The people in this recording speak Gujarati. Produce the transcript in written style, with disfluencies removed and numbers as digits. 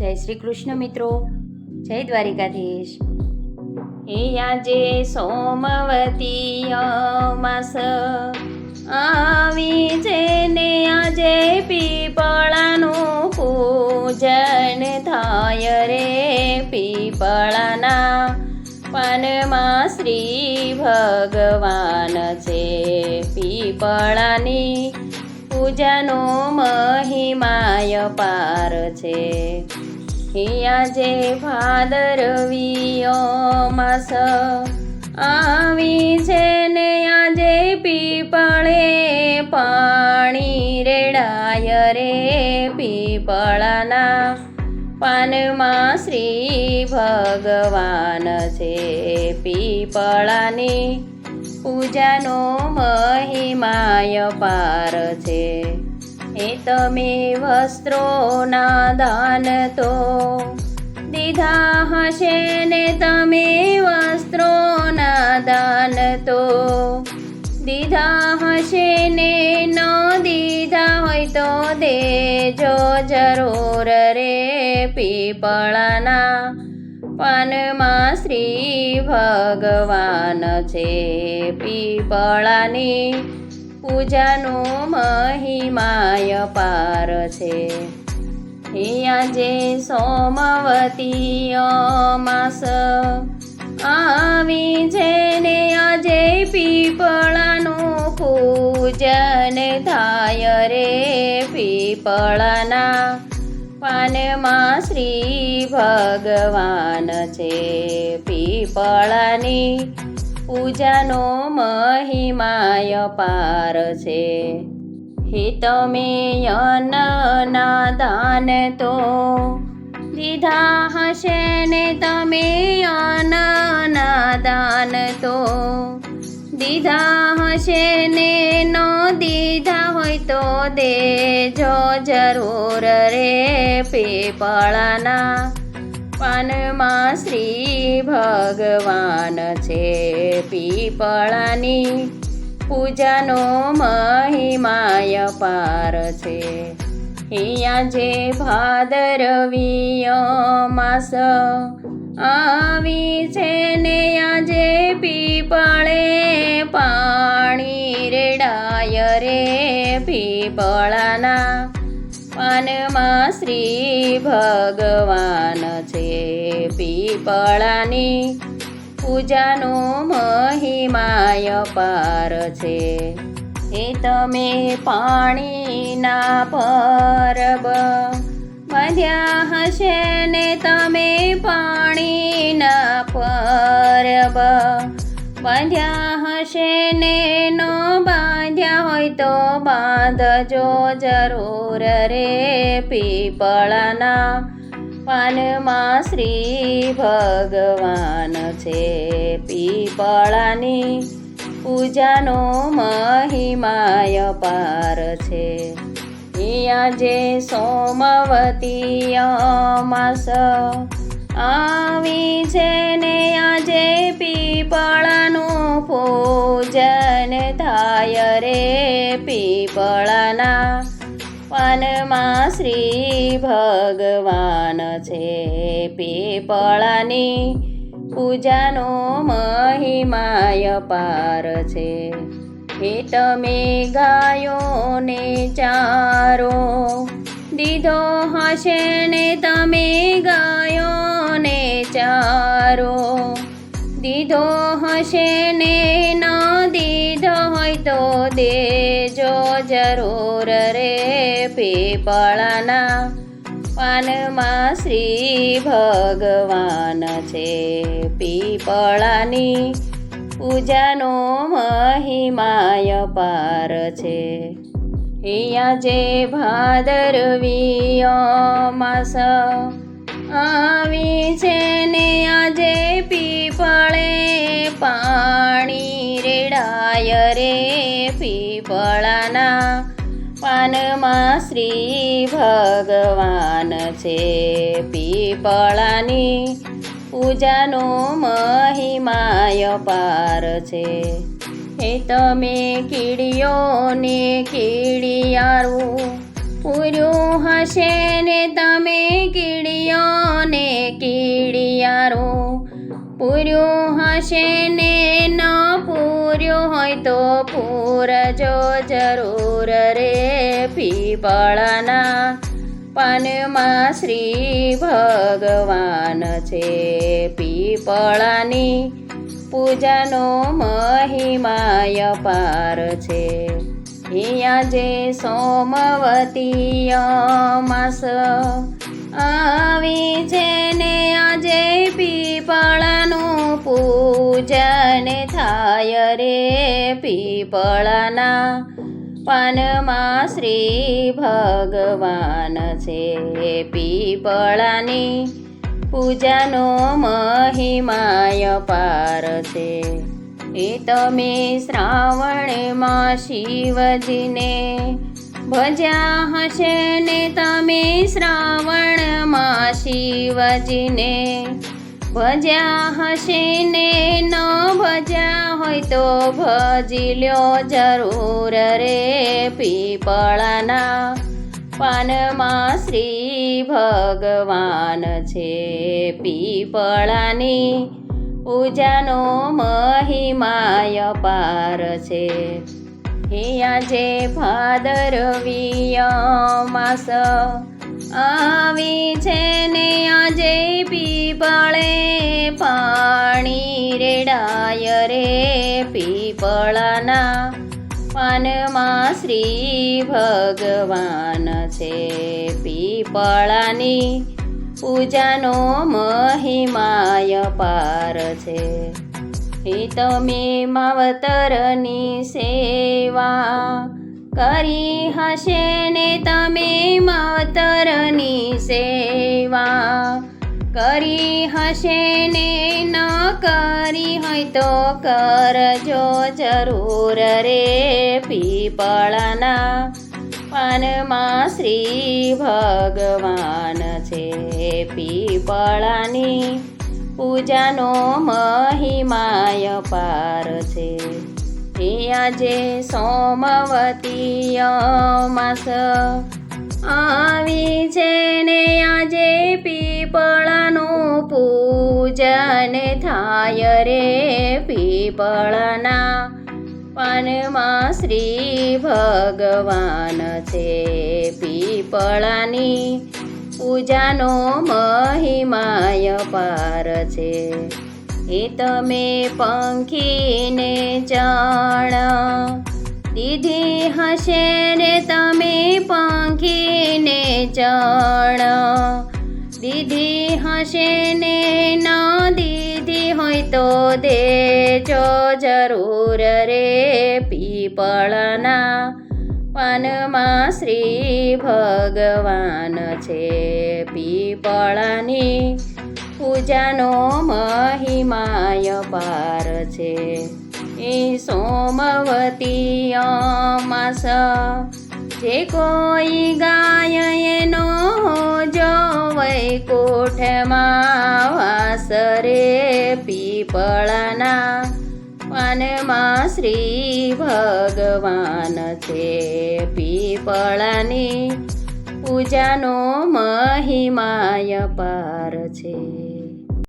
જય શ્રી કૃષ્ણ મિત્રો, જય દ્વારિકાધીશ. હે આજે સોમવતી અમાસ આવી છે ને આજે પીપળાનું પૂજન થાય રે. પીપળાના પાનમાં શ્રી ભગવાન છે. પીપળાની પૂજાનો મહિમાય પાર છે. હે આજે ભાદરવી અમાસ આવી છે ને આજે પીપળે પાણી રેડાય રે. પીપળાના પાનમાં શ્રી ભગવાન છે. પીપળાની પૂજાનો મહિમાય પાર છે. એ તમે વસ્ત્રોના દાન તો દીધા હશે ને તમે વસ્ત્રોના દાન તો દીધા હશે ને ન દીધા હોય તો દેજો જરૂર રે. પીપળાના પાનમાં શ્રી ભગવાન છે. પીપળાની પૂજાનો મહિમાય પાર છે. હે આજે સોમવતી અમાસ આવી છે ને આજે પીપળાનું પૂજન થાય રે. પીપળાના પાનમાં શ્રી ભગવાન છે. પીપળાની પૂજાનો મહિમાય પાર છે. હે તમે અન્નના દાન તો દીધા હશે ને તમે અન્નના દાન તો દીધા હશે ને ન દીધા હોય તો દેજો જરૂર રે. પીપળાના પાનમાં શ્રી ભગવાન છે. પીપળાની પૂજાનો મહિમાય પાર છે. હે આજે ભાદરવી અમાસ આવી છે ને આજે પીપળે પાણી રેડાય રે. પીપળાના પાનમાં શ્રી ભગવાન છે. પીપળાની પૂજાનો મહિમાય પાર છે. એ તમે પાણીના પરબ બાંધ્યા હશે ને તમે પાણીના પરબ બાંધ્યા હશે ને ન બાંધ્યા હોય તો બાંધજો જરૂર રે. પીપળાના પાનમાં શ્રી ભગવાન છે. પીપળાની પૂજાનો મહિમાય પાર છે. એ આજે સોમવતી અમાસ આવી છે ને આજે પીપળાનું પૂજન થાય રે. પીપળાના પાનમાં શ્રી ભગવાન છે. પીપળાની પૂજાનો મહિમાય પાર છે. હે તમે ગાયોને ચારો દીધો હશે ને તમે ગાયોને ચારો દીધો હશે ને ન દીધો હોય તો દેજો જરૂર રે. પીપળાના પાનમાં શ્રી ભગવાન છે. પીપળાની પૂજાનો મહિમાય પાર છે. હે આજે ભાદરવી અમાસ આવી છે ને આજે પીપળે પાણી રેડાય રે. પીપળાના પાનમાં શ્રી ભગવાન છે. પીપળાની પૂજાનો મહિમાય પાર છે. હે તમે કીડીઓને કીડિયારું પૂર્યું હશે ને તમે કીડીઓ પૂર્યું હશે ને ન પૂર્યું હોય તો પૂરજો જરૂર રે પીપળાના પાનમાં શ્રી ભગવાન છે. પીપળાની પૂજાનો મહિમાય પાર છે. આજે સોમવતી અમાસ આવી છે ને આજે પીપળાનું પૂજન થાય રે પીપળાના પાનમાં શ્રી ભગવાન છે. પીપળાની પૂજાનો મહિમાય પાર છે. એ તમે શ્રાવણમાં શિવજીને ભજ્યા હશે ને તમે શ્રાવણમાં શિવજીને ભજ્યા હશે ને ન ભજ્યા હોય તો ભજી લ્યો જરૂર રે પીપળાના પાનમાં શ્રી ભગવાન છે. પીપળાની પૂજાનો મહિમાય પાર છે. આજે ભાદરવી અમાસ આવી છે ને આજે પીપળે પાણી રેડાય રે પીપળાના પાનમાં શ્રી ભગવાન છે. પીપળાની પૂજાનો મહિમાય પાર છે. એ તમે માવતરની સેવા કરી હશે ને તમે માવતરની સેવા કરી હશે ને ન કરી હોય તો કરજો જરૂર રે પીપળાના પાનમાં શ્રી ભગવાન છે. પીપળાની પૂજાનો મહિમાય પાર છે. આજે સોમવતી અમાસ આવી છે ને આજે પીપળાનું પૂજન થાય રે પીપળાના પાનમાં શ્રી ભગવાન છે. પીપળાની પૂજાનો મહિમાય પાર છે. એ તમે પંખીને ચણ દીધી હશે ને તમે પંખીને ચણ દીધી હશે ને ન દીધી હોય તો દેજો જરૂર રે પીપળાના પાનમાં શ્રી ભગવાન છે. પીપળાની પૂજાનો મહિમાય પાર છે. એ સોમવતી અમાસ જે કોઈ ગાય એનો જો વૈકુંઠમાં વાસ રે પીપળાના પાનમાં શ્રી ભગવાન છે. પીપળાની પૂજાનો મહિમાય પાર છે.